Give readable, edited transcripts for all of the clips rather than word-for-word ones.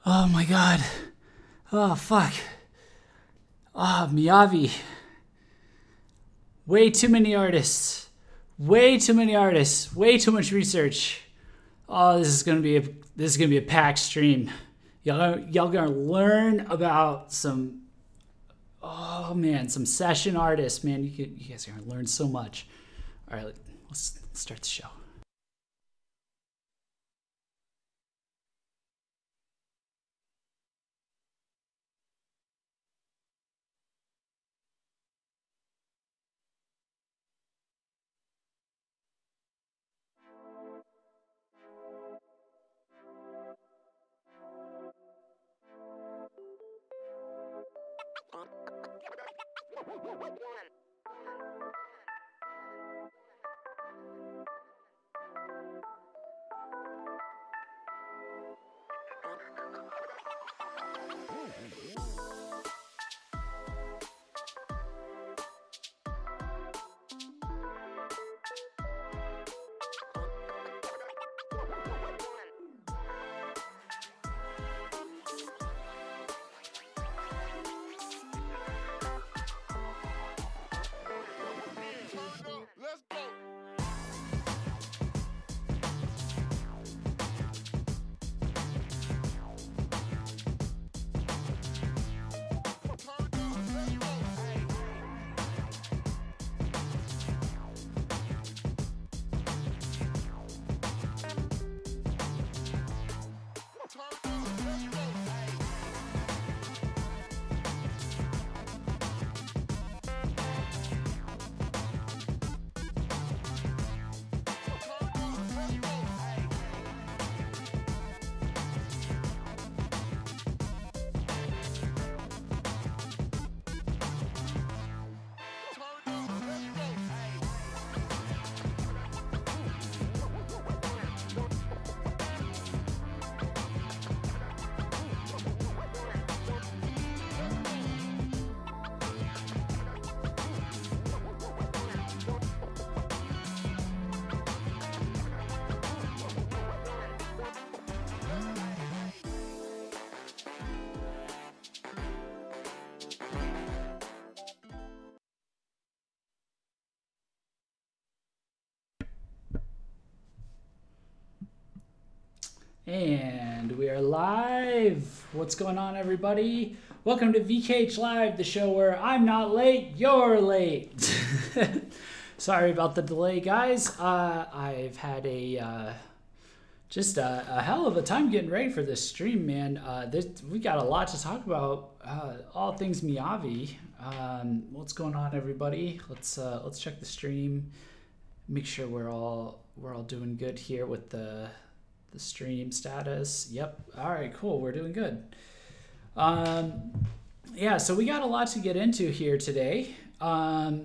Oh my god. Oh fuck. Ah, MIYAVI. Way too many artists. Way too many artists. Way too much research. Oh, this is gonna be a packed stream. Y'all gonna learn about some, oh man, some session artists. Man, you guys are gonna learn so much. All right, let's start the show. And we are live. What's going on, everybody? Welcome to VKH Live, the show where I'm not late, you're late. Sorry about the delay, guys. I've had just a hell of a time getting ready for this stream, man. We got a lot to talk about. All things MIYAVI. What's going on, everybody? Let's check the stream. Make sure we're all doing good here with the stream status. Yep. All right, cool. We're doing good. Yeah, so we got a lot to get into here today. There's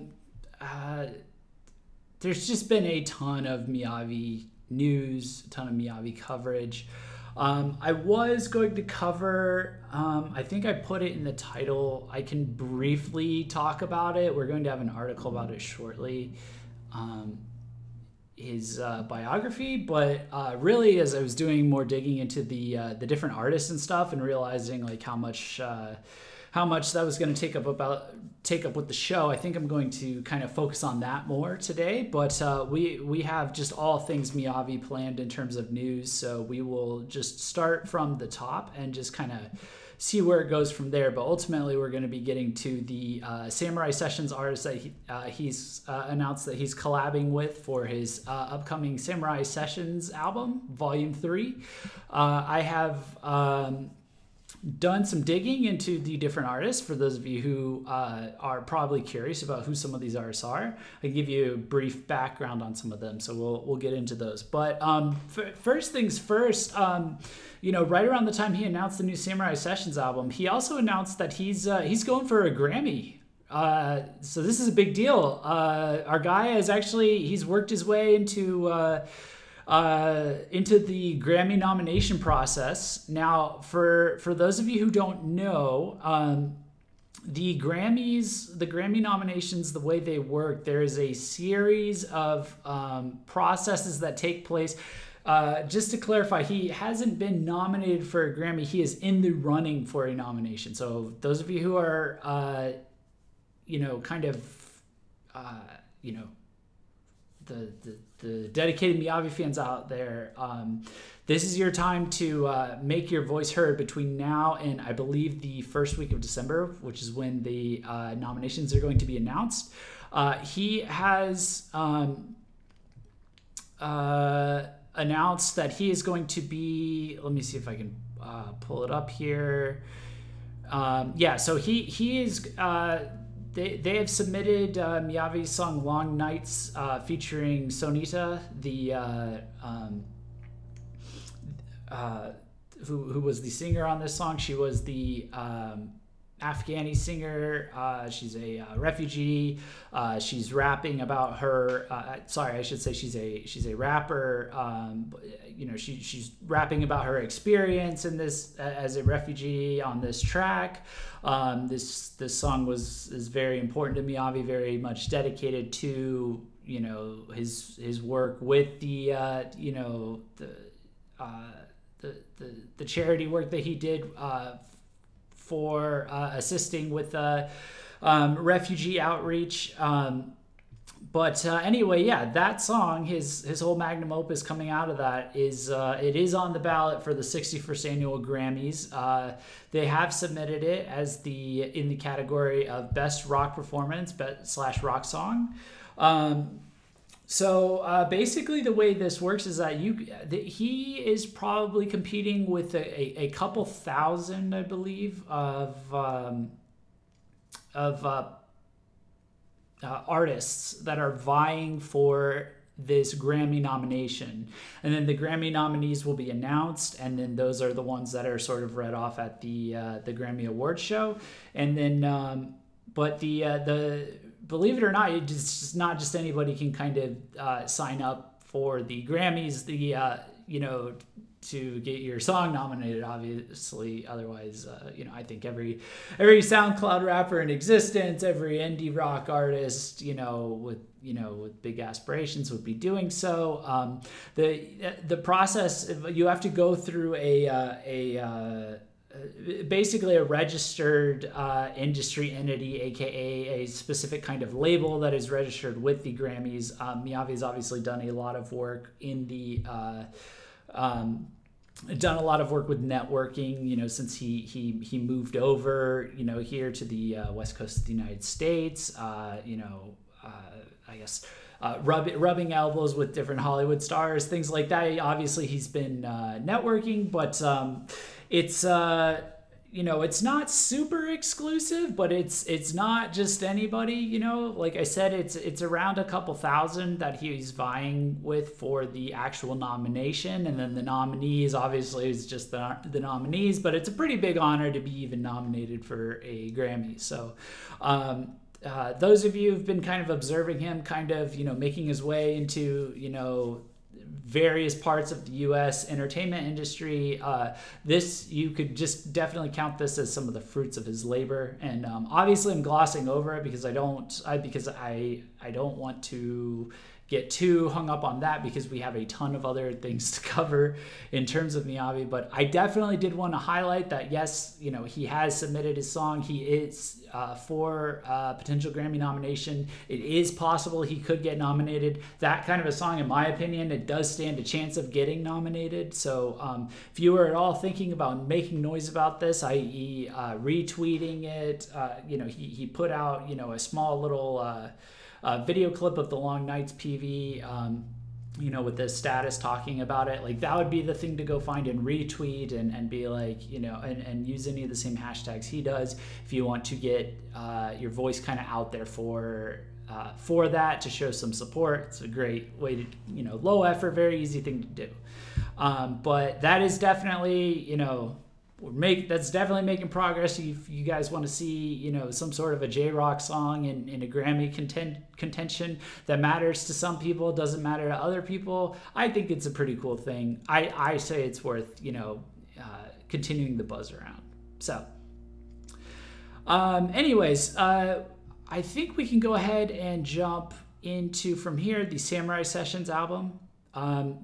just been a ton of MIYAVI news, a ton of MIYAVI coverage. I was going to cover, I think I put it in the title. I can briefly talk about it. We're going to have an article about it shortly. His biography, but really, as I was doing more digging into the different artists and stuff, and realizing like how much that was going to take up with the show, I think I'm going to kind of focus on that more today. But we have just all things MIYAVI planned in terms of news, so we will just start from the top and just kind of see where it goes from there. But ultimately, we're going to be getting to the Samurai Sessions artist that he's announced that he's collabing with for his upcoming Samurai Sessions album, Volume 3. I have done some digging into the different artists. For those of you who are probably curious about who some of these artists are, I can give you a brief background on some of them, so we'll get into those. But first things first, you know, right around the time he announced the new Samurai Sessions album, he also announced that he's going for a Grammy. So this is a big deal. Our guy he's worked his way into the Grammy nomination process. Now, for those of you who don't know, the Grammy nominations, the way they work, there is a series of processes that take place. just to clarify, he hasn't been nominated for a Grammy. He is in the running for a nomination. So those of you who are, kind of, the dedicated MIYAVI fans out there, this is your time to make your voice heard between now and I believe the first week of December, which is when the nominations are going to be announced. He has announced that he is going to be, let me see if I can pull it up here. So he is, they have submitted MIYAVI's song Long Nights featuring Sonita, who was the singer on this song. She was the Afghani singer. She's a refugee. She's rapping about her. I should say she's a rapper. She's rapping about her experience in this as a refugee on this track. This song is very important to MIYAVI, very much dedicated to his work with the charity work that he did for assisting with refugee outreach. Anyway, that song, his whole magnum opus coming out of that is it is on the ballot for the 61st annual Grammys. They have submitted it as in the category of best rock performance / rock song. Basically the way this works is that he is probably competing with a couple thousand, I believe, of artists that are vying for this Grammy nomination. And then the Grammy nominees will be announced, and then those are the ones that are sort of read off at the Grammy Awards show. And then believe it or not, it's just not just anybody can kind of sign up for the Grammys, to get your song nominated, obviously. Otherwise, I think every SoundCloud rapper in existence, every indie rock artist, with big aspirations would be doing so. The process, you have to go through basically a registered industry entity, aka a specific kind of label that is registered with the Grammys. MIYAVI's obviously done a lot of work in the done a lot of work with networking, since he moved over, here to the West Coast of the United States. I guess rubbing elbows with different Hollywood stars, things like that. Obviously, he's been networking, but it's it's not super exclusive, but it's not just anybody. Like I said, it's around a couple thousand that he's vying with for the actual nomination, and then the nominees obviously is just the nominees. But it's a pretty big honor to be even nominated for a Grammy. So. Those of you who've been kind of observing him, kind of, making his way into, various parts of the U.S. entertainment industry, you could just definitely count this as some of the fruits of his labor. And obviously, I'm glossing over it because I don't want to get too hung up on that, because we have a ton of other things to cover in terms of MIYAVI. But I definitely did want to highlight that, yes, he has submitted his song. He is for potential Grammy nomination. It is possible he could get nominated. That kind of a song, in my opinion, it does stand a chance of getting nominated. So if you were at all thinking about making noise about this, i.e. retweeting it, he put out, a small little video clip of the Long Nights PV, with the status talking about it. Like, that would be the thing to go find and retweet and be like, and use any of the same hashtags he does if you want to get your voice kind of out there for that, to show some support. It's a great way to, low effort, very easy thing to do. But that is definitely, that's definitely making progress. If you guys want to see, some sort of a J-Rock song in a Grammy contention that matters to some people, doesn't matter to other people, I think it's a pretty cool thing. I say it's worth, continuing the buzz around. So, anyways, I think we can go ahead and jump into, from here, the Samurai Sessions album.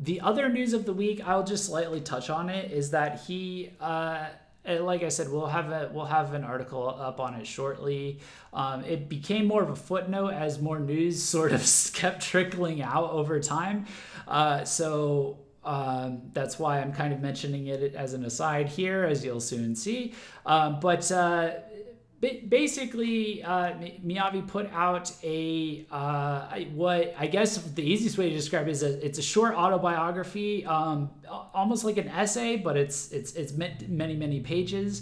The other news of the week, I'll just slightly touch on it, is that he, like I said, we'll have an article up on it shortly. It became more of a footnote as more news sort of kept trickling out over time. So that's why I'm kind of mentioning it as an aside here, as you'll soon see. But basically, MIYAVI put out what I guess the easiest way to describe it is it's a short autobiography, almost like an essay, but it's many pages.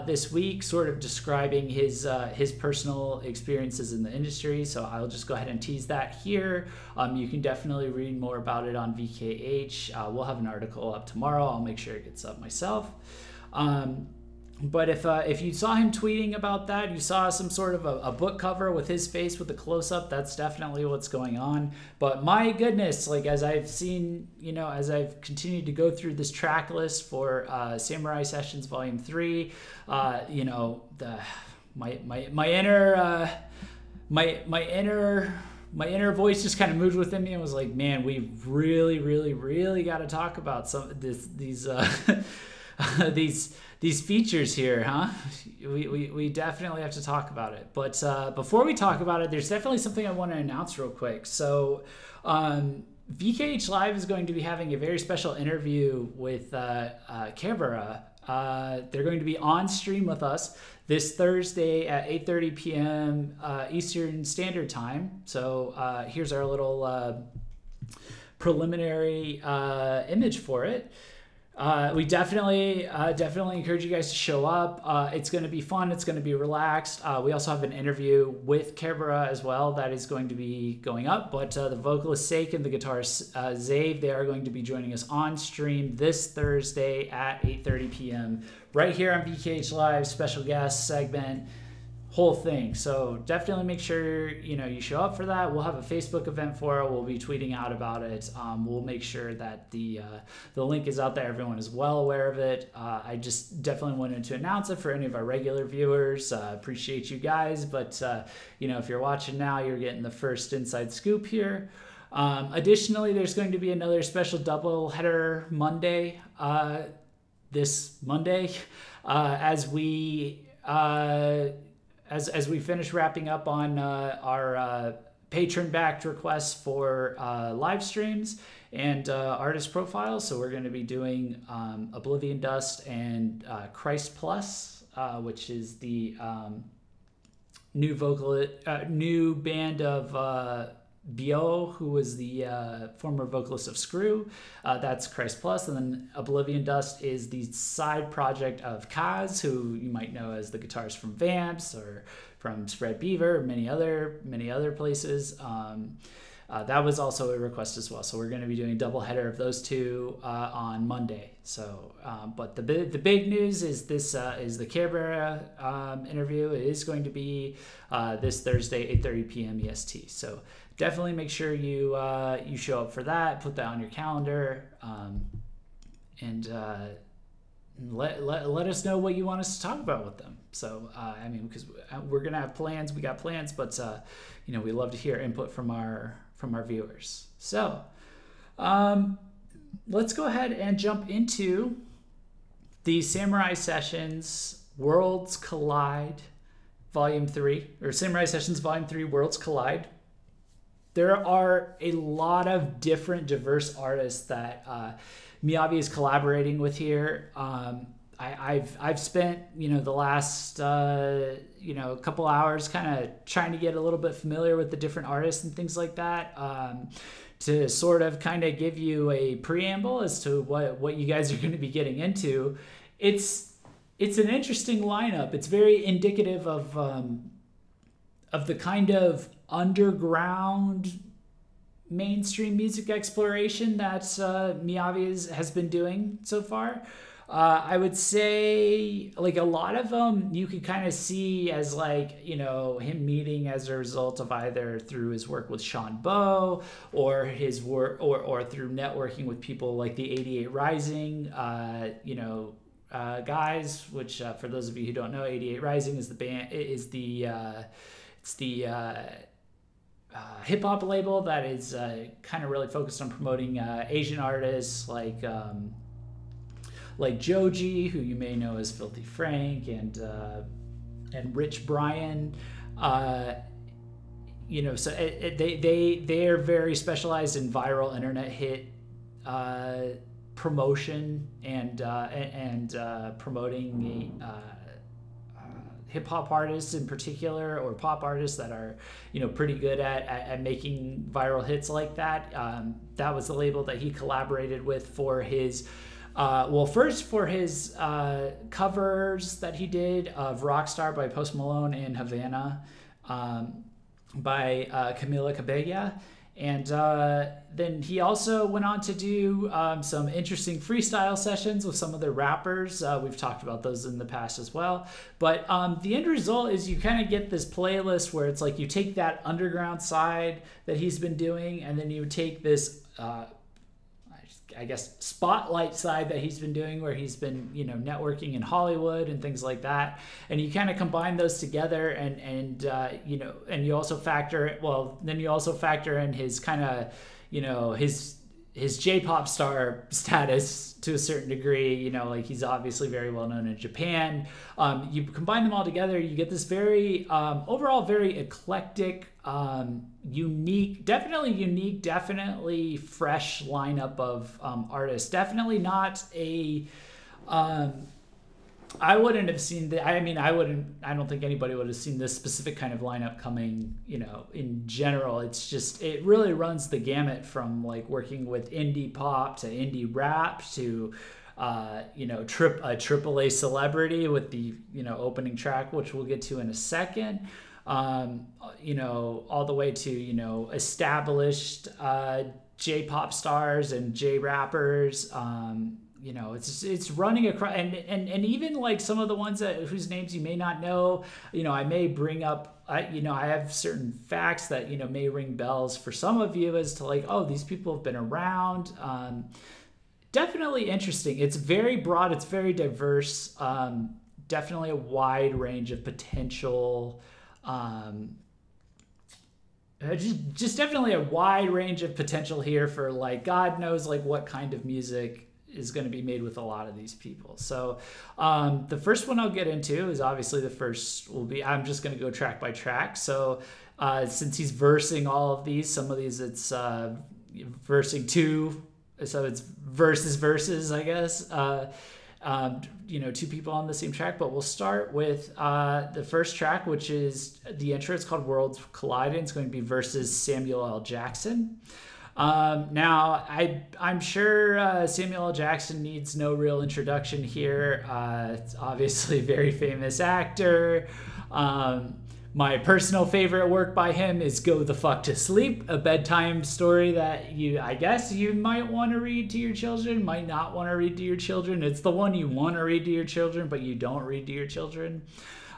This week, sort of describing his personal experiences in the industry. So I'll just go ahead and tease that here. You can definitely read more about it on VKH. We'll have an article up tomorrow. I'll make sure it gets up myself. But if you saw him tweeting about that, you saw some sort of a book cover with his face with a close-up, that's definitely what's going on. But my goodness, like as I've seen, as I've continued to go through this track list for Samurai Sessions Volume 3, my inner voice just kind of moved within me and was like, man, we really got to talk about these features here, huh? We definitely have to talk about it. But before we talk about it, there's definitely something I want to announce real quick. So VKH Live is going to be having a very special interview with Kebara. They're going to be on stream with us this Thursday at 8:30 p.m. Eastern Standard Time. So here's our little preliminary image for it. We definitely encourage you guys to show up. It's going to be fun. It's going to be relaxed. We also have an interview with Kebara as well that is going to be going up. But the vocalist Sake and the guitarist Zave, they are going to be joining us on stream this Thursday at 8:30 p.m. right here on VKH Live, special guest segment, whole thing. So definitely make sure you show up for that. We'll have a Facebook event for it. We'll be tweeting out about it. We'll make sure that the link is out there. Everyone is well aware of it. I just definitely wanted to announce it for any of our regular viewers. Appreciate you guys, but if you're watching now, you're getting the first inside scoop here. Additionally, there's going to be another special double header Monday, this Monday, as we finish wrapping up on our patron-backed requests for live streams and artist profiles. So we're going to be doing Oblivion Dust and Christ Plus, which is the new band of Bio, who was the former vocalist of Screw. That's Christ Plus. And then Oblivion Dust is the side project of Kaz, who you might know as the guitarist from Vamps or from Spread Beaver, many other places. That was also a request as well. So we're going to be doing a double header of those two on Monday. So, but the big news is this is the Kebara interview. It is going to be this Thursday, 8:30 p.m. EST. So definitely make sure you show up for that. Put that on your calendar, and let us know what you want us to talk about with them. So because we're gonna have plans, we got plans, but we love to hear input from our viewers. So let's go ahead and jump into the Samurai Sessions Worlds Collide Volume 3, or Samurai Sessions Volume 3 Worlds Collide. There are a lot of different diverse artists that MIYAVI is collaborating with here. I've spent the last couple hours kind of trying to get a little bit familiar with the different artists and things like that, to sort of kind of give you a preamble as to what you guys are going to be getting into. It's an interesting lineup. It's very indicative of the kind of underground mainstream music exploration that MIYAVI has been doing so far. I would say like a lot of them you could kind of see as him meeting as a result of either through his work with Sean Bowe or his work or through networking with people like the 88 Rising guys, which for those of you who don't know, 88 Rising is the band, hip hop label that is kind of really focused on promoting Asian artists like Joji, who you may know as Filthy Frank, and Rich Brian. So they are very specialized in viral internet hit promotion and promoting hip hop artists in particular, or pop artists that are pretty good at making viral hits like that. That was the label that he collaborated with for his first for his covers that he did of Rockstar by Post Malone and Havana by Camila Cabello. And then he also went on to do some interesting freestyle sessions with some of the rappers. We've talked about those in the past as well. But the end result is you kind of get this playlist where it's like you take that underground side that he's been doing, and then you take this I guess spotlight side that he's been doing, where he's been networking in Hollywood and things like that, and you kind of combine those together, and you also factor in his kind of his J-pop star status to a certain degree. Like he's obviously very well known in Japan. You combine them all together, you get this very overall very eclectic, unique, definitely fresh lineup of artists. Definitely not a I wouldn't have seen the. I don't think anybody would have seen this specific kind of lineup coming. In general, it really runs the gamut from like working with indie pop to indie rap to, a AAA celebrity with the opening track, which we'll get to in a second. All the way to established J-pop stars and J-rappers. It's running across, and even like some of the ones whose names you may not know. I may bring up, I have certain facts that may ring bells for some of you as to like, oh, these people have been around. Definitely interesting. It's very broad. It's very diverse. Definitely a wide range of potential. Just definitely a wide range of potential here for like God knows like what kind of music is going to be made with a lot of these people. So the first one I'll get into is obviously I'm just going to go track by track. So since he's versing all of these, some of these it's versing two, so it's verses, I guess. Two people on the same track, but we'll start with the first track, which is the intro. It's called Worlds Colliding. It's going to be versus Samuel L. Jackson. Now, I'm sure Samuel L. Jackson needs no real introduction here. It's obviously a very famous actor. My personal favorite work by him is Go the Fuck to Sleep, a bedtime story that I guess you might want to read to your children, might not want to read to your children. It's the one you want to read to your children, but you don't read to your children.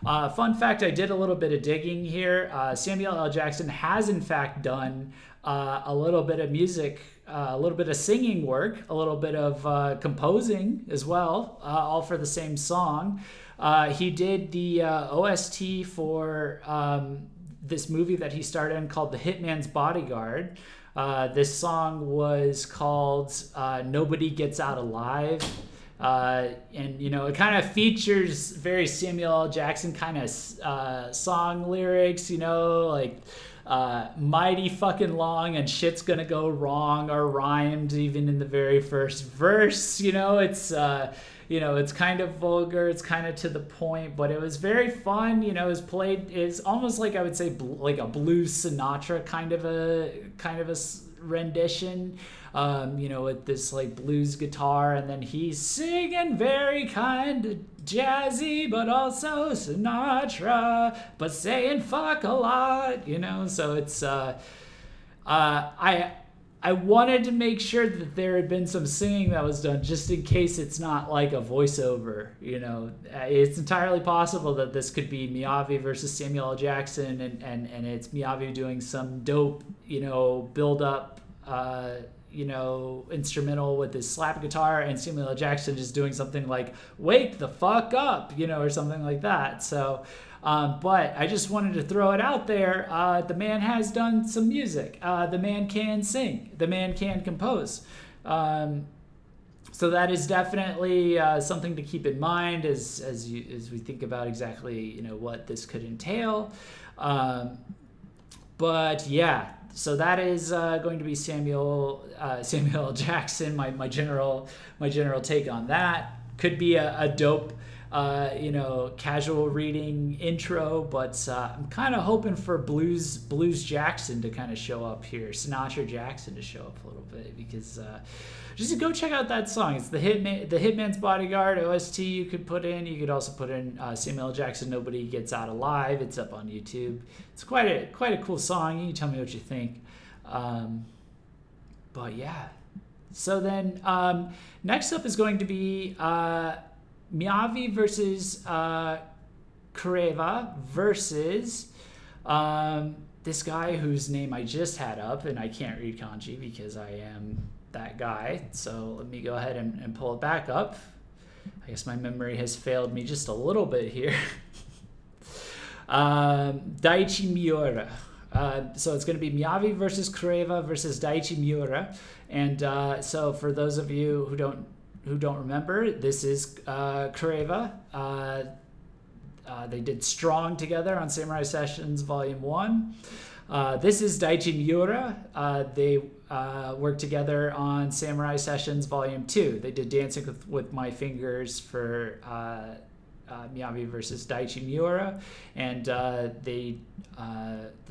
Fun fact, I did a little bit of digging here. Samuel L. Jackson has in fact done a little bit of music, a little bit of singing work, a little bit of composing as well, all for the same song. He did the OST for this movie that he starred in called The Hitman's Bodyguard. This song was called Nobody Gets Out Alive. And it kind of features very Samuel L. Jackson kind of song lyrics, like mighty fucking long and shit's gonna go wrong are rhymed even in the very first verse. It's kind of vulgar, it's kind of to the point, but it was very fun. It's almost like I would say like a blues Sinatra kind of a rendition, with this like blues guitar, and then he's singing very kind of jazzy, but also Sinatra, but saying fuck a lot, so it's, I wanted to make sure that there had been some singing that was done just in case it's not like a voiceover. It's entirely possible that this could be MIYAVI versus Samuel L. Jackson, and it's MIYAVI doing some dope, build up, instrumental with his slap guitar, and Samuel L. Jackson just doing something like "Wake the fuck up," or something like that. So But I just wanted to throw it out there. The man has done some music. The man can sing. The man can compose. So that is definitely something to keep in mind as we think about exactly what this could entail. But yeah, so that is going to be Samuel L. Jackson. My general take on that. Could be a dope casual reading intro, but I'm kind of hoping for Blues Jackson to kind of show up here, Sinatra Jackson to show up a little bit, because just go check out that song. It's the Hitman's Bodyguard OST. You could put in. You could also put in Samuel L. Jackson, Nobody Gets Out Alive. It's up on YouTube. It's quite a cool song. You can tell me what you think. But yeah. So then next up is going to be MIYAVI versus Creva versus this guy whose name I just had up, and I can't read kanji because I am that guy. So let me go ahead and pull it back up. I guess my memory has failed me just a little bit here. Daichi Miura. So it's going to be MIYAVI versus Creva versus Daichi Miura. And so for those of you who don't remember, this is Creva. They did Strong together on Samurai Sessions Volume 1. This is Daichi Miura. They worked together on Samurai Sessions Volume 2. They did Dancing with My Fingers for MIYAVI versus Daichi Miura, and the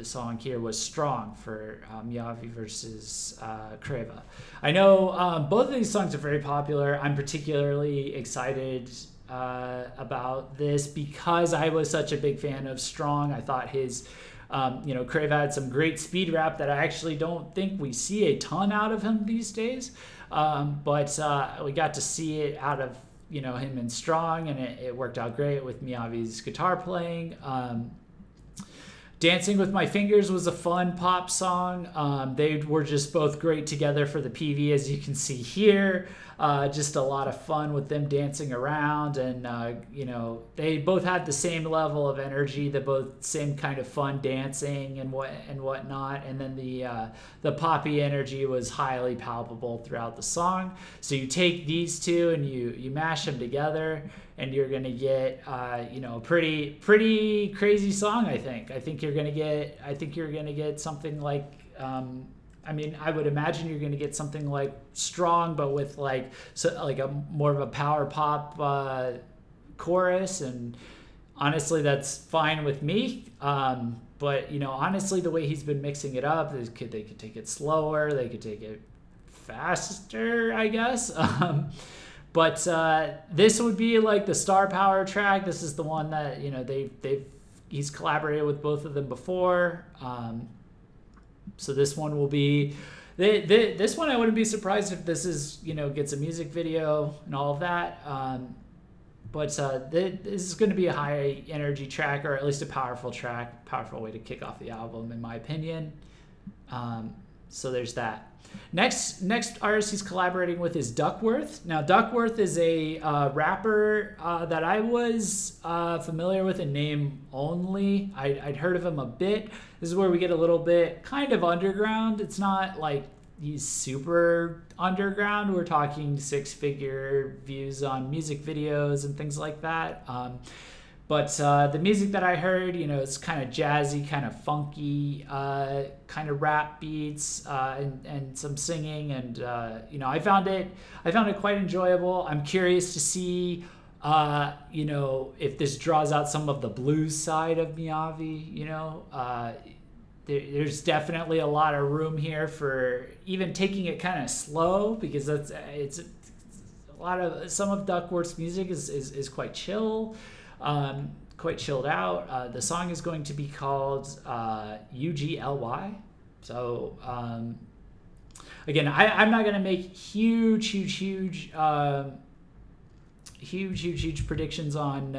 song here was Strong for MIYAVI versus Creva. I know both of these songs are very popular. I'm particularly excited about this because I was such a big fan of Strong. I thought his Creva had some great speed rap that I actually don't think we see a ton out of him these days, but we got to see it out of him in Strong, and it worked out great with MIYAVI's guitar playing. Dancing with My Fingers was a fun pop song. They were just both great together for the PV, as you can see here. Just a lot of fun with them dancing around, and they both had the same level of energy, same kind of fun dancing and whatnot. And then the poppy energy was highly palpable throughout the song. So you take these two and you mash them together, and you're gonna get a pretty crazy song. I think you're gonna get something like. I would imagine you're going to get something like Strong, but with like a more of a power pop chorus. And honestly, that's fine with me. But honestly, the way he's been mixing it up, they could take it slower, they could take it faster, I guess. But this would be like the star power track. This is the one that he's collaborated with both of them before. So this one will be, this one I wouldn't be surprised if this gets a music video and all of that. But this is going to be a high energy track, or at least a powerful track, powerful way to kick off the album, in my opinion. So there's that. Next artist he's collaborating with is Duckworth. Now, Duckworth is a rapper that I was familiar with in name only. I'd heard of him a bit. This is where we get a little bit kind of underground. It's not like he's super underground. We're talking 6-figure views on music videos and things like that. But the music that I heard, it's kind of jazzy, kind of funky, kind of rap beats, and some singing, and I found it quite enjoyable. I'm curious to see, if this draws out some of the blues side of MIYAVI. There's definitely a lot of room here for even taking it kind of slow, because it's a lot of some of Duckworth's music is quite chill. Quite chilled out. The song is going to be called UGLY. So again, I'm not going to make huge predictions on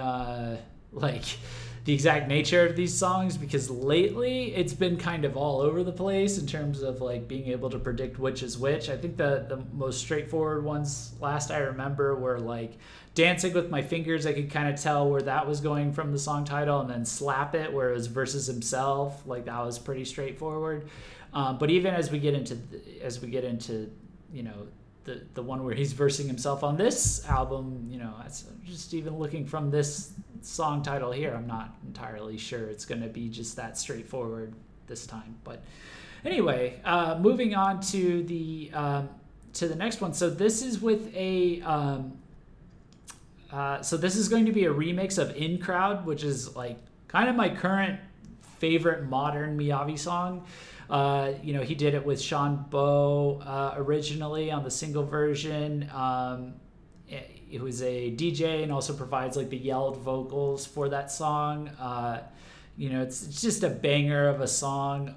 the exact nature of these songs, because lately it's been kind of all over the place in terms of like being able to predict which is which. I think the most straightforward ones last I remember were like Dancing with My Fingers. I could kind of tell where that was going from the song title, and then Slap It, where it was versus himself. Like that was pretty straightforward. But even as we get into you know, the one where he's versing himself on this album, you know, just even looking from this song title here, I'm not entirely sure it's going to be just that straightforward this time. But anyway, moving on to the next one. So this is with a so this is going to be a remix of In Crowd, which is like kind of my current favorite modern MIYAVI song. You know, he did it with Sean Bo originally on the single version. It was a DJ and also provides like the yelled vocals for that song. You know, it's just a banger of a song.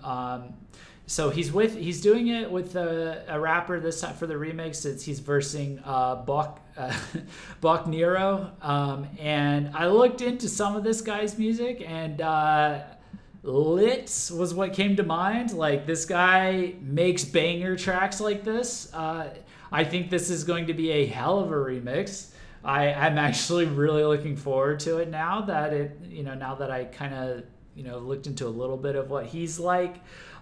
So he's doing it with a rapper this time for the remix. He's versing Bach Nero. And I looked into some of this guy's music, and Lit was what came to mind. Like, this guy makes banger tracks like this. I think this is going to be a hell of a remix. I'm actually really looking forward to it now that I kind of, you know, looked into a little bit of what he's like.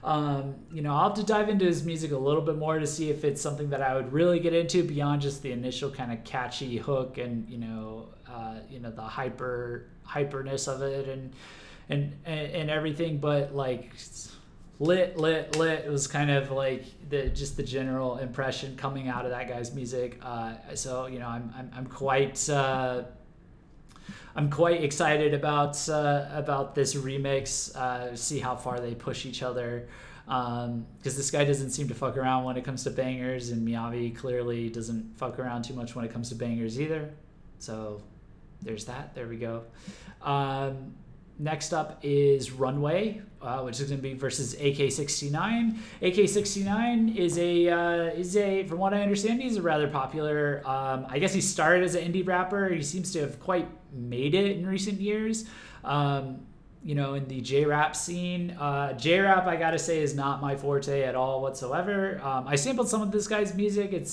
You know, I'll have to dive into his music a little bit more to see if it's something that I would really get into beyond just the initial kind of catchy hook and, you know, the hyperness of it and everything. But like lit was kind of like the general impression coming out of that guy's music. So, you know, I'm quite excited about this remix. See how far they push each other, because this guy doesn't seem to fuck around when it comes to bangers, and MIYAVI clearly doesn't fuck around too much when it comes to bangers either. So there's that. There we go. Next up is Runway, which is going to be versus AK-69. AK-69 is a from what I understand, he's a rather popular. I guess he started as an indie rapper. He seems to have quite made it in recent years. You know, in the J-rap scene. J-rap, I gotta say, is not my forte at all whatsoever. I sampled some of this guy's music. It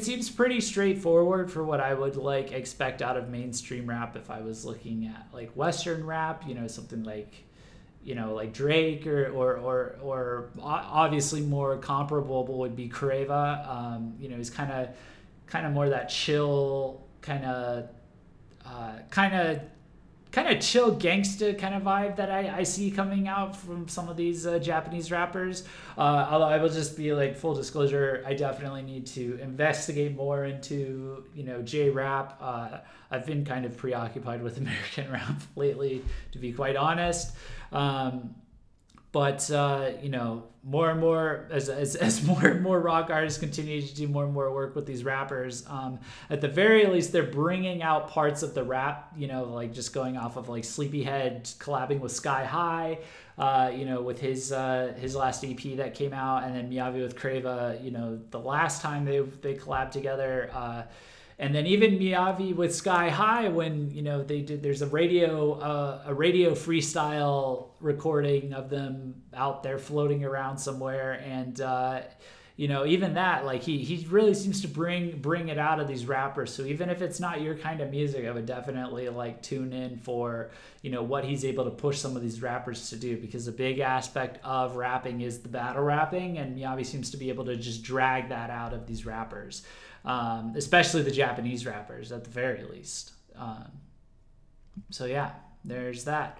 seems pretty straightforward for what I would like expect out of mainstream rap if I was looking at like Western rap, you know, something like, you know, like Drake or obviously more comparable would be Creva. You know, he's kind of more that chill kind of chill gangsta kind of vibe that I see coming out from some of these Japanese rappers. Although I will just be like, full disclosure, I definitely need to investigate more into, you know, J-rap. I've been kind of preoccupied with American rap lately, to be quite honest. But you know, more and more as more and more rock artists continue to do more and more work with these rappers, at the very least they're bringing out parts of the rap, you know, like just going off of like Sleepyhead collabing with Sky High, you know, with his last EP that came out, and then MIYAVI with Creva, you know, the last time they collabed together. And then even MIYAVI with Sky High, when, you know, there's a radio freestyle recording of them out there floating around somewhere, and you know, even that, like he really seems to bring it out of these rappers. So even if it's not your kind of music, I would definitely like tune in for, you know, what he's able to push some of these rappers to do, because a big aspect of rapping is the battle rapping, and MIYAVI seems to be able to just drag that out of these rappers. Especially the Japanese rappers at the very least. So yeah, there's that.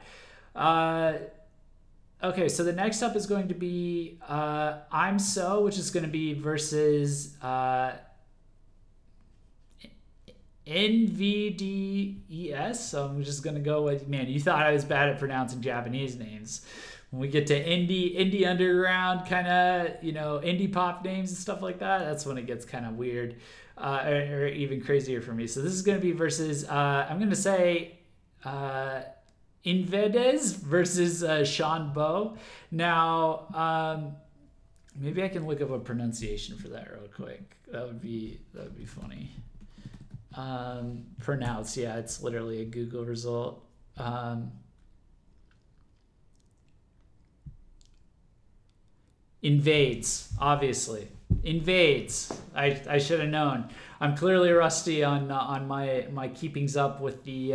Okay, so the next up is going to be I'm So, which is going to be versus NVDES. So I'm just going to go with, man, you thought I was bad at pronouncing Japanese names. When we get to indie underground kind of, you know, indie pop names and stuff like that, that's when it gets kind of weird, or even crazier for me. So this is going to be versus, I'm going to say Invedes versus Sean Bo. Now, maybe I can look up a pronunciation for that real quick. That would be funny. Pronounce, yeah, it's literally a Google result. Invades, obviously. Invades. I should have known. I'm clearly rusty on my keepings up with the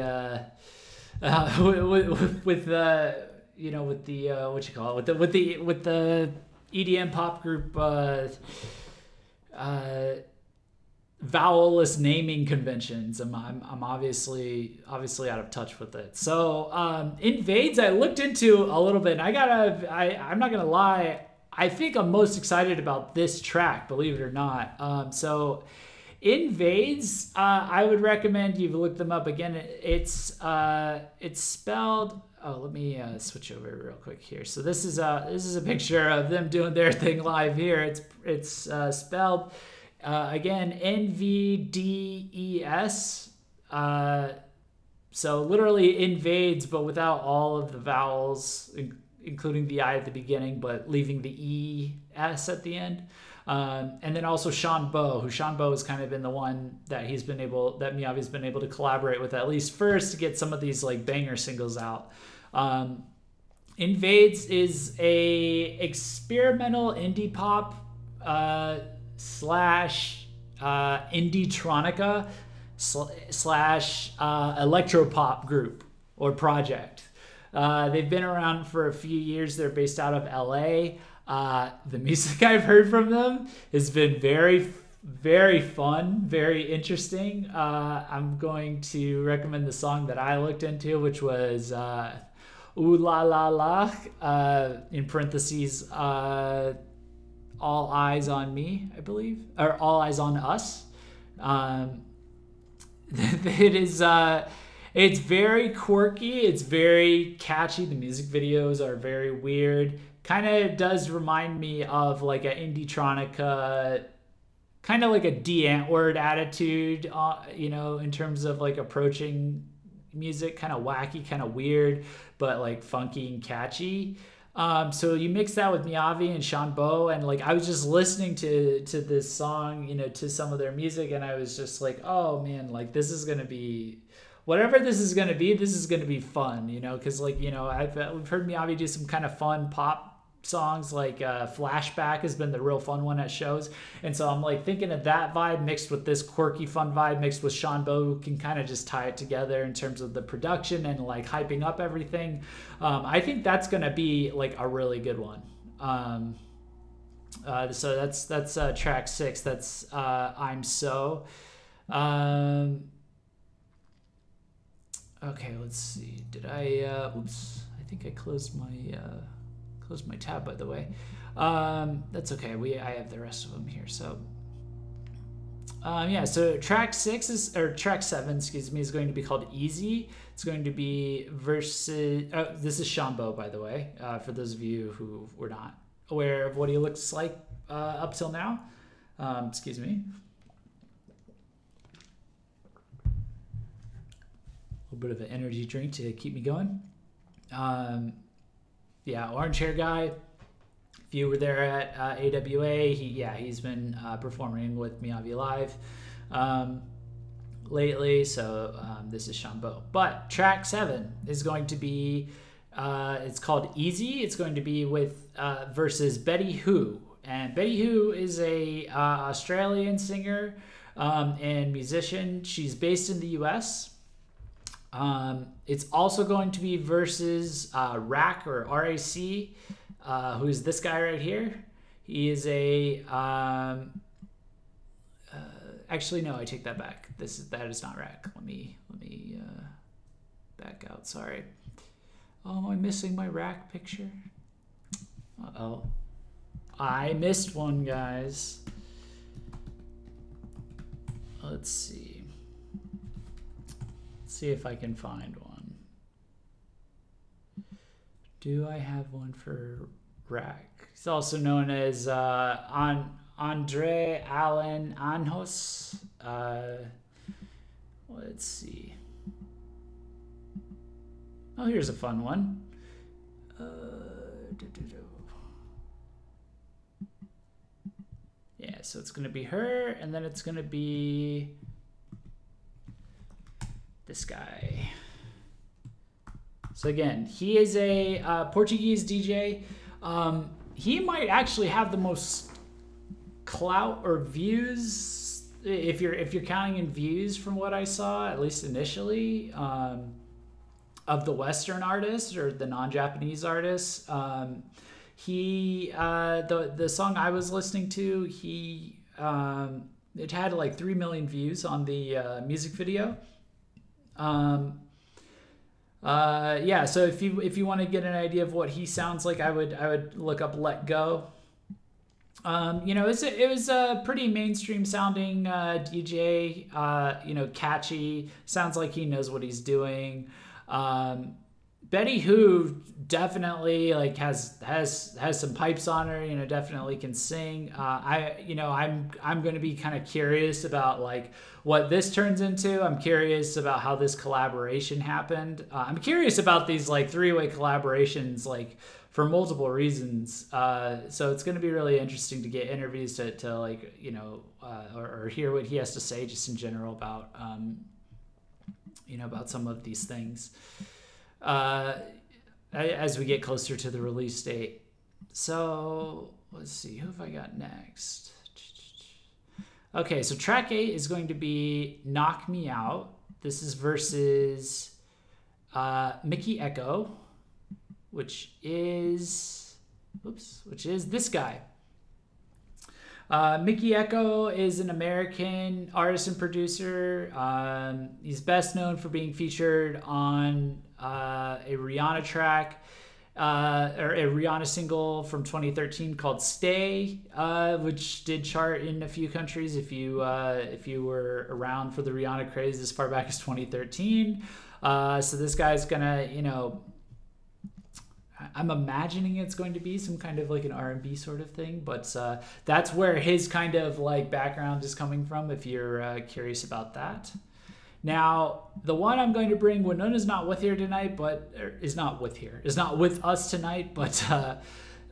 with the what you call it, with the EDM pop group vowelless naming conventions. I'm obviously out of touch with it. So Invades I looked into a little bit, and I'm not gonna lie, I think I'm most excited about this track, believe it or not. So Invades, I would recommend you look them up again. It's spelled. Oh, let me switch over real quick here. So this is a picture of them doing their thing live here. It's spelled again NVDES. So literally invades, but without all of the vowels, including the I at the beginning, but leaving the ES at the end. And then also Sean Bo, who Sean Bo has kind of been the one that MIYAVI's been able to collaborate with at least first to get some of these like banger singles out. Invades is a experimental indie pop slash indie-tronica slash electropop group or project. They've been around for a few years. They're based out of LA. The music I've heard from them has been very, very fun, very interesting. I'm going to recommend the song that I looked into, which was Ooh La La La, in parentheses, All Eyes on Me, I believe, or All Eyes on Us. It is... it's very quirky. It's very catchy. The music videos are very weird. Kind of does remind me of like an indie-tronica, kind of like a D-Antwoord attitude, in terms of like approaching music, kind of wacky, kind of weird, but like funky and catchy. So you mix that with MIYAVI and Sean Bo, and like I was just listening to this song, to some of their music, and I was just like, oh man, like this is gonna be, whatever this is gonna be, this is gonna be fun, because like we've heard MIYAVI do some kind of fun pop songs, like Flashback has been the real fun one at shows, and so I'm like thinking of that vibe mixed with this quirky fun vibe mixed with Sean Bo, who can kind of just tie it together in terms of the production and like hyping up everything. I think that's gonna be like a really good one. So that's track 6. That's I'm So. Okay, let's see. Did I oops, I think I closed my tab, by the way. That's okay. I have the rest of them here. So so track 7, excuse me, is going to be called Easy. It's going to be versus this is Sean Bo, by the way, for those of you who were not aware of what he looks like up till now. Excuse me. A little bit of an energy drink to keep me going. Orange hair guy. If you were there at AWA, he's been performing with MIYAVI live lately. So this is Sean Bo. But track 7 is going to be, it's called Easy. It's going to be with versus Betty Who, and Betty Who is a Australian singer and musician. She's based in the U.S. It's also going to be versus RAC or RAC, who is this guy right here. He is a actually no, I take that back. That is not RAC. Let me back out. Sorry. Oh, am I missing my RAC picture? Uh-oh. I missed one, guys. Let's see. See if I can find one. Do I have one for RAC? He's also known as Andre Allen Anjos. Let's see. Oh, here's a fun one. Yeah, so it's going to be her, and then it's going to be this guy. So again, he is a Portuguese DJ. he might actually have the most clout or views, if you're counting in views from what I saw, at least initially, of the Western artists or the non-Japanese artists. The song I was listening to, it had like 3 million views on the music video. So if you want to get an idea of what he sounds like, I would look up Let Go. It was a pretty mainstream sounding DJ, catchy, sounds like he knows what he's doing. Betty Who definitely like has some pipes on her, definitely can sing. I'm going to be kind of curious about like what this turns into. I'm curious about how this collaboration happened. I'm curious about these like 3-way collaborations, like for multiple reasons. So it's going to be really interesting to get interviews to like, or hear what he has to say just in general about, about some of these things. As we get closer to the release date. So let's see, who have I got next? Okay, so track 8 is going to be Knock Me Out. This is versus Mickey Echo, which is this guy. Mickey Echo is an American artist and producer. He's best known for being featured on a Rihanna track, or a Rihanna single from 2013 called "Stay," which did chart in a few countries. If you were around for the Rihanna craze as far back as 2013, so this guy's gonna, I'm imagining it's going to be some kind of like an R&B sort of thing, but that's where his kind of like background is coming from, if you're curious about that. Now, the one I'm going to bring, Winona's not with here tonight, is not with us tonight, but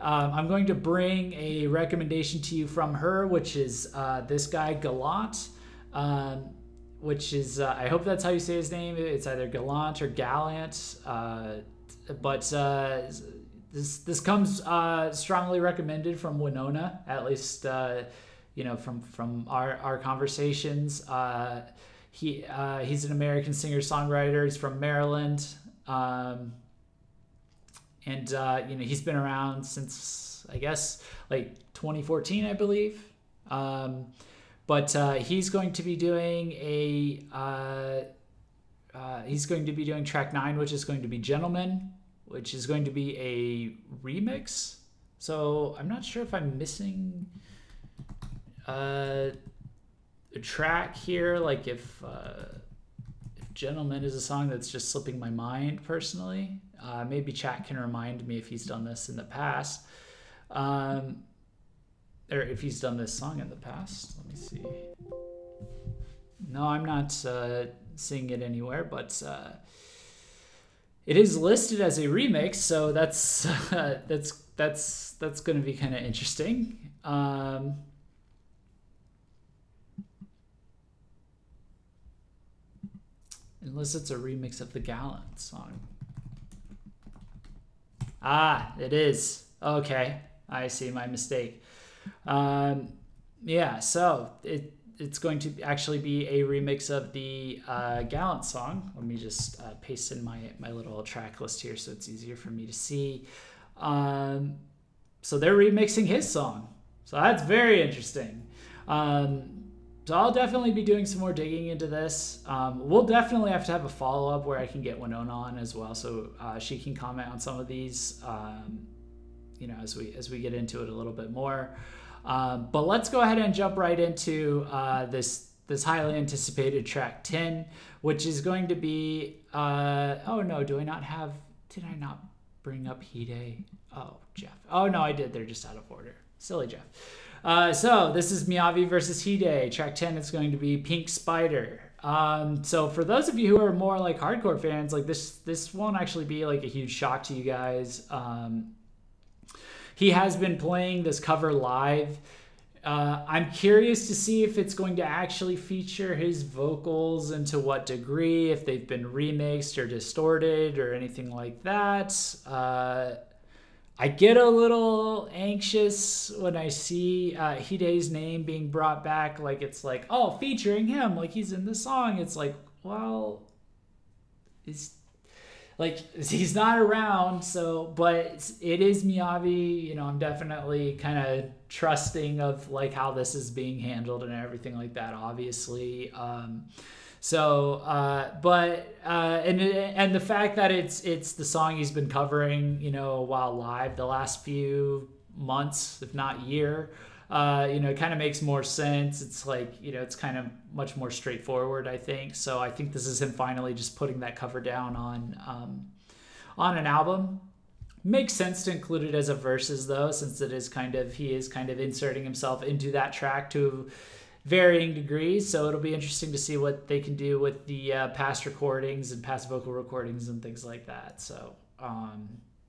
I'm going to bring a recommendation to you from her, which is this guy, Gallant, which is, I hope that's how you say his name. It's either Gallant or Gallant, but this comes strongly recommended from Winona, at least from our conversations. He's an American singer-songwriter. He's from Maryland, and he's been around since, I guess, like 2014, I believe. But he's going to be doing track 9, which is going to be Gentleman, which is going to be a remix. So I'm not sure if I'm missing a track here, like if Gentleman is a song that's just slipping my mind personally. Maybe chat can remind me if he's done this in the past, or if he's done this song in the past. Let me see. No, I'm not seeing it anywhere, but it is listed as a remix, so that's going to be kind of interesting. Unless it's a remix of the Gallant song. Ah, it is. Okay, I see, my mistake. Yeah, so it's going to actually be a remix of the Gallant song. Let me just paste in my little track list here so it's easier for me to see. So they're remixing his song. So that's very interesting. So I'll definitely be doing some more digging into this. We'll definitely have to have a follow-up where I can get Winona on as well, so she can comment on some of these, as we get into it a little bit more. But let's go ahead and jump right into this highly anticipated track 10, which is going to be, oh no, did I not bring up Hide? Oh, Jeff. Oh no, I did. They're just out of order. Silly Jeff. So this is MIYAVI versus Hide. Track 10 is going to be Pink Spider. So for those of you who are more like hardcore fans, like this won't actually be like a huge shock to you guys. He has been playing this cover live. I'm curious to see if it's going to actually feature his vocals and to what degree, if they've been remixed or distorted or anything like that. I get a little anxious when I see Hide's name being brought back. Like, it's like, oh, featuring him, like he's in the song. It's like, well, it's like he's not around. So, but it is MIYAVI. You know, I'm definitely kind of trusting of like how this is being handled and everything like that. Obviously. And the fact that it's the song he's been covering, you know, while live the last few months, if not year, you know, it kind of makes more sense. It's like, you know, it's kind of much more straightforward, I think. So I think this is him finally just putting that cover down on an album. Makes sense to include it as a verses though, since it is he is kind of inserting himself into that track to varying degrees, so it'll be interesting to see what they can do with the past recordings and past vocal recordings and things like that. So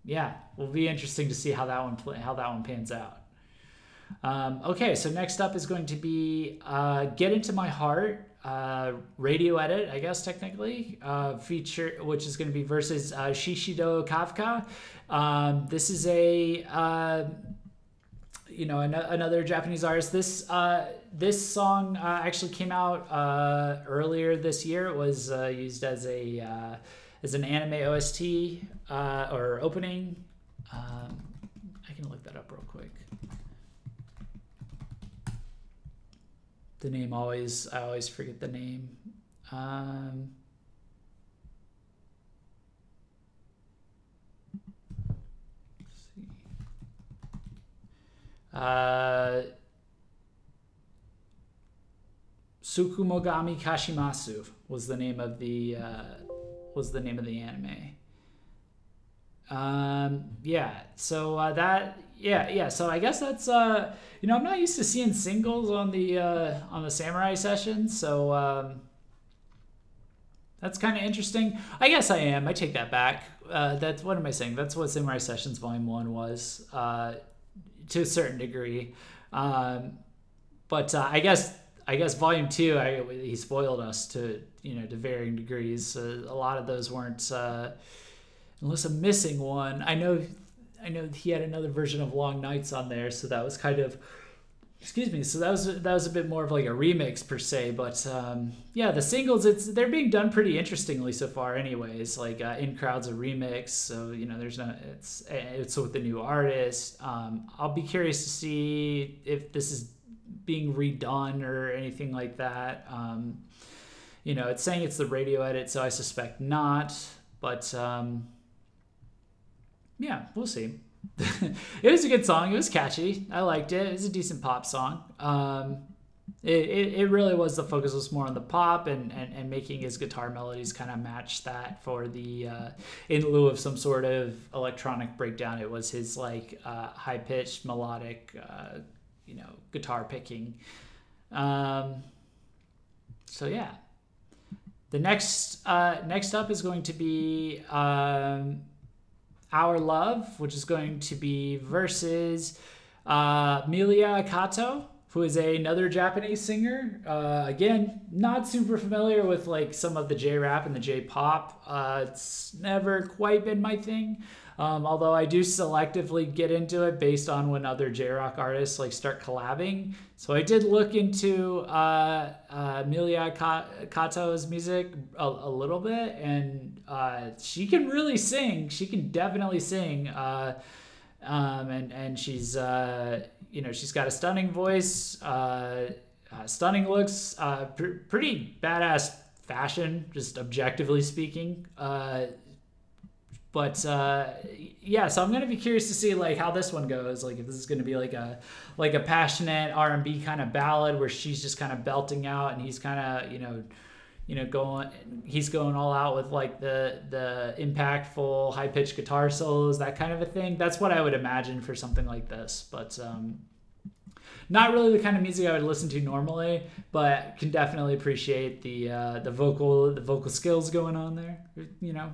yeah, will be interesting to see how that one pans out. Okay, so next up is going to be Get Into My Heart, radio edit, I guess technically, feature, which is going to be versus Shishido Kafka. This is a you know, another Japanese artist. This song actually came out earlier this year. It was used as an anime OST or opening. I can look that up real quick. The name I always forget the name. Tsukumogami Kashimasu was the name of the anime. Yeah, so so I guess that's you know, I'm not used to seeing singles on the Samurai session, so that's kind of interesting. I guess I am. I take that back. That's, what am I saying? That's what Samurai Sessions Volume 1 was, to a certain degree. But I guess Volume 2, he spoiled us to, you know, to varying degrees. A lot of those weren't, unless I'm missing one. I know he had another version of Long Nights on there, so that was kind of, excuse me, so that was a bit more of like a remix per se. But yeah, the singles, they're being done pretty interestingly so far anyways. Like In Crowd's a remix, so you know, it's with the new artist. I'll be curious to see if this is being redone or anything like that. You know, it's saying it's the radio edit, so I suspect not, but yeah, we'll see. It was a good song. It was catchy. I liked it. It was a decent pop song. It really was, the focus was more on the pop and making his guitar melodies kind of match that for the in lieu of some sort of electronic breakdown. It was his like high pitched melodic you know, guitar picking. So yeah, the next up is going to be Our Love, which is going to be versus Milia Kato, who is another Japanese singer. Again, not super familiar with like some of the J-rap and the J-pop. It's never quite been my thing. Although I do selectively get into it based on when other J-rock artists like start collabing. So I did look into Milia Kato's music a little bit, and she can really sing. She can definitely sing. And she's you know, she's got a stunning voice, stunning looks, pretty badass fashion, just objectively speaking. But yeah, so I'm gonna be curious to see like how this one goes. Like if this is gonna be like a passionate R&B kind of ballad where she's just kind of belting out and he's kind of going all out with like the impactful high pitched guitar solos, that kind of a thing. That's what I would imagine for something like this. But not really the kind of music I would listen to normally, but can definitely appreciate the vocal skills going on there, you know.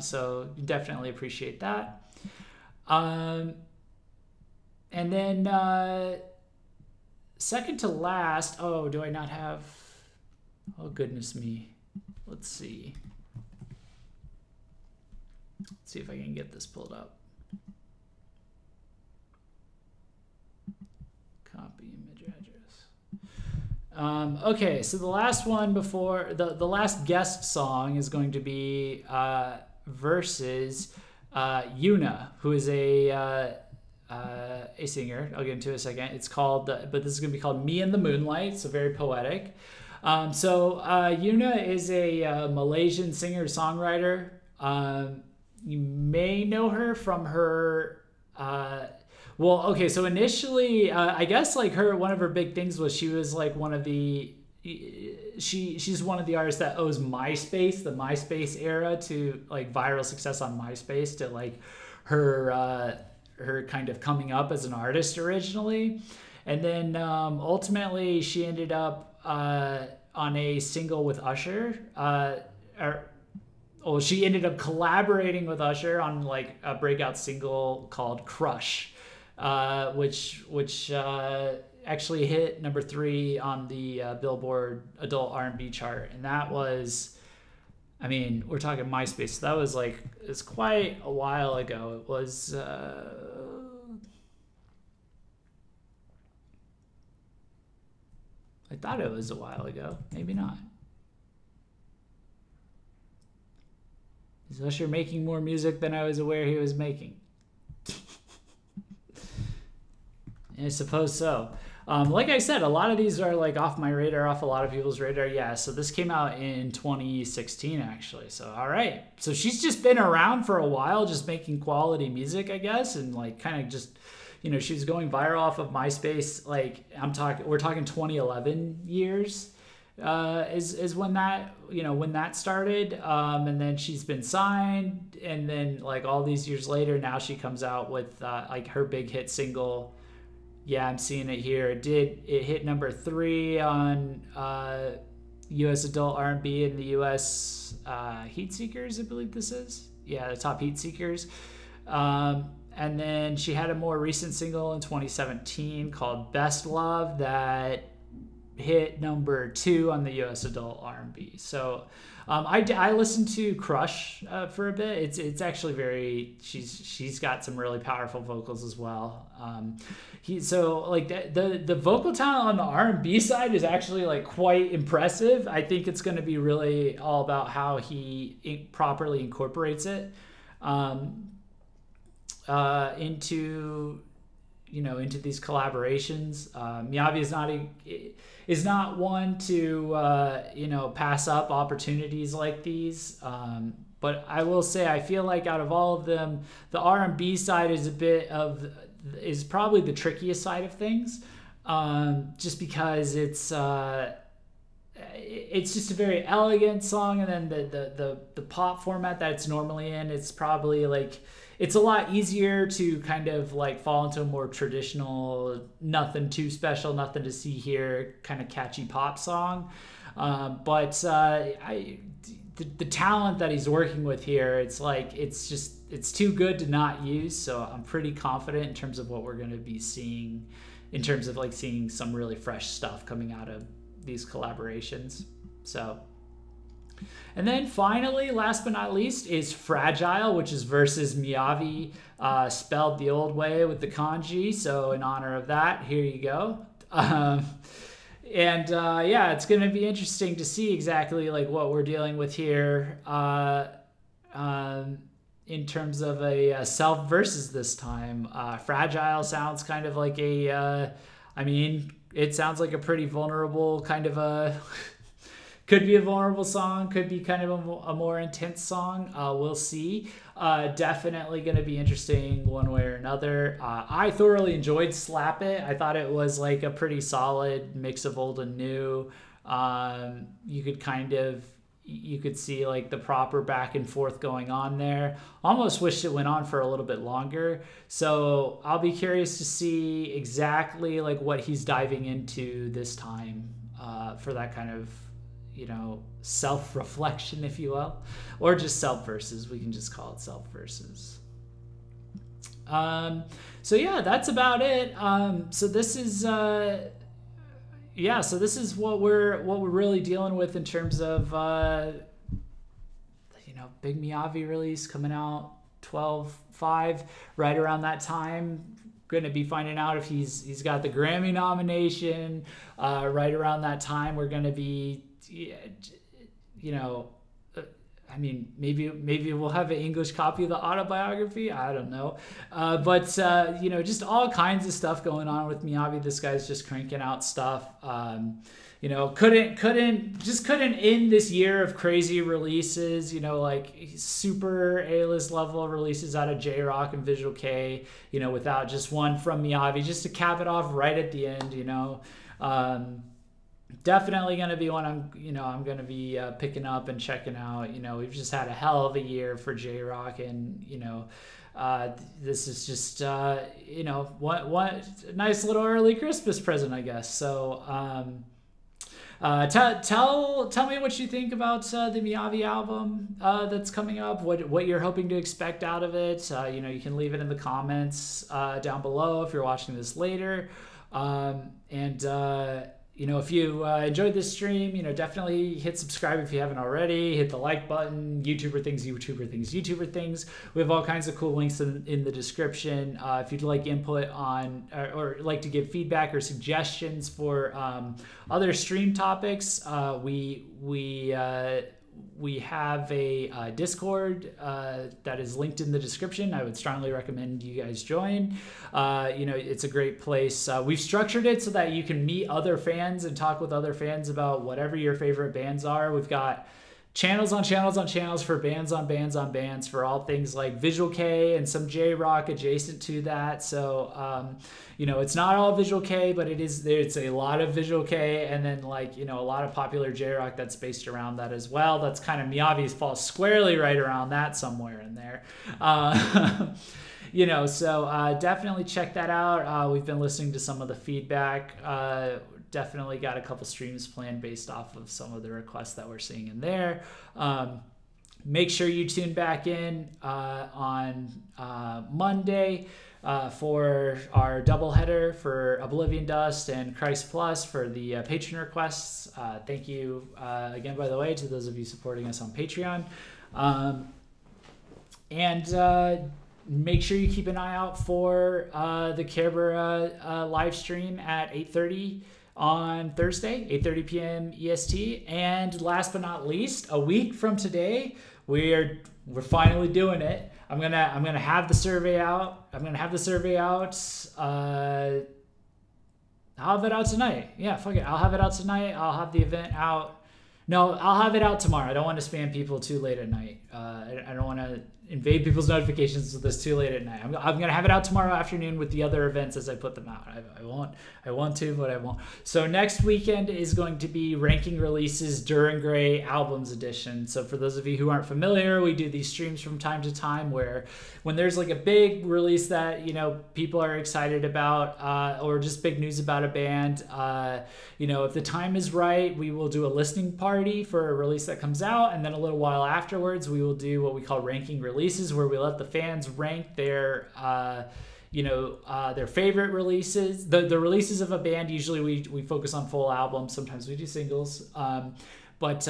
So definitely appreciate that. And then second to last, oh, do I not have? Oh goodness me. Let's see. Let's see if I can get this pulled up. Okay, so the last one before the last guest song is going to be versus Yuna, who is a singer. I'll get into it in a second. It's called, but this is going to be called "Me and the Moonlight," so very poetic. Yuna is a Malaysian singer-songwriter. You may know her from her. So initially, I guess like one of her big things was she was like one of the. She's one of the artists that owes MySpace, the MySpace era, to like viral success on MySpace, to like her kind of coming up as an artist originally. And then ultimately she ended up on a single with Usher. She ended up collaborating with Usher on like a breakout single called Crush, which actually hit number 3 on the Billboard Adult R&B chart. And that was, I mean, we're talking MySpace. So that was like, it's quite a while ago. It was... I thought it was a while ago. Maybe not. Is Usher making more music than I was aware he was making? I suppose so. Like I said, a lot of these are like off my radar, off a lot of people's radar. Yeah, so this came out in 2016, actually. So, all right. So she's just been around for a while, just making quality music, I guess, and like kind of just... she was going viral off of MySpace. Like we're talking 2011 years is when that when that started. And then she's been signed, and then like all these years later, now she comes out with like her big hit single. Yeah, I'm seeing it here. It hit number 3 on U.S. Adult R&B in the U.S. Heat Seekers, I believe this is. Yeah, the top Heat Seekers. And then she had a more recent single in 2017 called Best Love that hit number 2 on the U.S. Adult R&B. So I listened to Crush for a bit. It's actually very... She's got some really powerful vocals as well. The vocal talent on the R&B side is actually like quite impressive. I think it's going to be really all about how he properly incorporates it. Into these collaborations. MIYAVI is not one to pass up opportunities like these. But I will say, I feel like out of all of them, the R&B side is probably the trickiest side of things, just because it's just a very elegant song, and then the pop format that it's normally in, it's probably like, it's a lot easier to kind of like fall into a more traditional, nothing too special, nothing to see here kind of catchy pop song. But the talent that he's working with here, it's like, it's too good to not use. So I'm pretty confident in terms of what we're going to be seeing, in terms of like seeing some really fresh stuff coming out of these collaborations. So, and then finally, last but not least, is Fragile, which is versus MIYAVI, spelled the old way with the kanji. So in honor of that, here you go. It's going to be interesting to see exactly like what we're dealing with here in terms of a self versus this time. Fragile sounds kind of like it sounds like a pretty vulnerable kind of a... Could be a vulnerable song, could be kind of a more intense song. We'll see. Definitely going to be interesting one way or another. I thoroughly enjoyed Slap It. I thought it was like a pretty solid mix of old and new. You could see like the proper back and forth going on there. Almost wished it went on for a little bit longer. So I'll be curious to see exactly like what he's diving into this time for that kind of self-reflection, if you will, or just self-verses. We can just call it self-verses. That's about it. So this is what we're really dealing with in terms of big MIYAVI release coming out 12/5, right around that time. going to be finding out if he's got the Grammy nomination. Right around that time, we're going to be, you know, I mean, maybe we'll have an English copy of the Autobiography. I don't know. But you know, just all kinds of stuff going on with MIYAVI. This guy's just cranking out stuff. You know, couldn't end this year of crazy releases, you know, like super A-list level releases out of J-Rock and Visual K, you know, without just one from MIYAVI, just to cap it off right at the end, you know. Definitely going to be one I'm going to be picking up and checking out. You know, we've just had a hell of a year for J-Rock, and, you know, this is just, you know, one nice little early Christmas present, I guess. So, tell me what you think about the MIYAVI album that's coming up. What you're hoping to expect out of it. You know, you can leave it in the comments down below if you're watching this later. You know, if you enjoyed this stream, you know, definitely hit subscribe if you haven't already. Hit the like button. YouTuber things. We have all kinds of cool links in the description. If you'd like input on or like to give feedback or suggestions for other stream topics, we have a Discord that is linked in the description. I would strongly recommend you guys join. You know, it's a great place. We've structured it so that you can meet other fans and talk with other fans about whatever your favorite bands are. We've got channels on channels on channels for bands on bands on bands for all things like Visual K and some J-Rock adjacent to that. So, you know, it's not all Visual K, but it's a lot of Visual K, and then, like, you know, a lot of popular J-Rock that's based around that as well. That's kind of MIYAVI's falls squarely right around that somewhere in there. You know, so definitely check that out. We've been listening to some of the feedback. Definitely got a couple streams planned based off of some of the requests that we're seeing in there. Make sure you tune back in on Monday for our doubleheader for Oblivion Dust and Christ Plus for the patron requests. Thank you again, by the way, to those of you supporting us on Patreon. Make sure you keep an eye out for the Canberra live stream at 8:30 on Thursday, 8:30 p.m. EST. And last but not least, a week from today, we're finally doing it. I'm gonna have the survey out. I'll have it out tonight. Yeah, fuck it. I'll have it out tonight. I'll have the event out. No, I'll have it out tomorrow. I don't want to spam people too late at night. I don't want to invade people's notifications with this too late at night. I'm going to have it out tomorrow afternoon with the other events as I put them out. I want to, but I won't. So next weekend is going to be Ranking Releases Duran Gray Albums Edition. So for those of you who aren't familiar, we do these streams from time to time where when there's like a big release that, you know, people are excited about or just big news about a band, you know, if the time is right, we will do a listening party for a release that comes out. And then a little while afterwards, we will do what we call Ranking Releases, where we let the fans rank their their favorite releases, the releases of a band. Usually we focus on full albums. Sometimes we do singles, but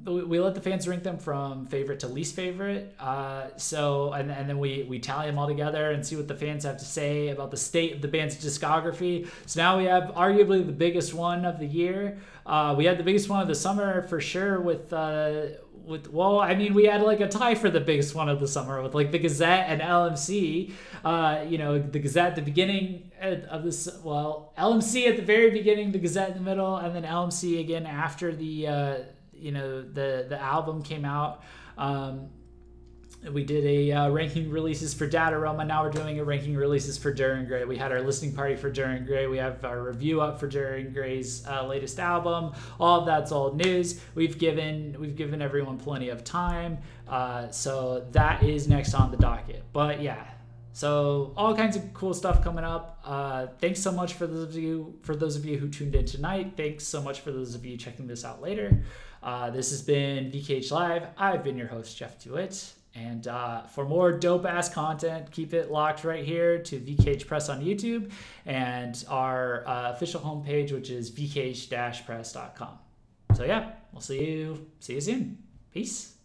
we let the fans rank them from favorite to least favorite. And then we tally them all together and see what the fans have to say about the state of the band's discography. So now we have arguably the biggest one of the year. We had the biggest one of the summer for sure we had like a tie for the biggest one of the summer with like the Gazette and LMC. The Gazette at the beginning of this, LMC at the very beginning, the Gazette in the middle, and then LMC again after the album came out. We did a ranking releases for Dataroma. Now we're doing a ranking releases for Duran Gray. We had our listening party for Duran Gray. We have our review up for Duran Gray's latest album. All of that's old news. We've given everyone plenty of time. So that is next on the docket. But yeah, so all kinds of cool stuff coming up. Thanks so much for those of you who tuned in tonight. Thanks so much for those of you checking this out later. This has been VKH Live. I've been your host, Jeff DeWitt. And for more dope-ass content, keep it locked right here to VKH Press on YouTube and our official homepage, which is vkh-press.com. So yeah, we'll see you soon. Peace.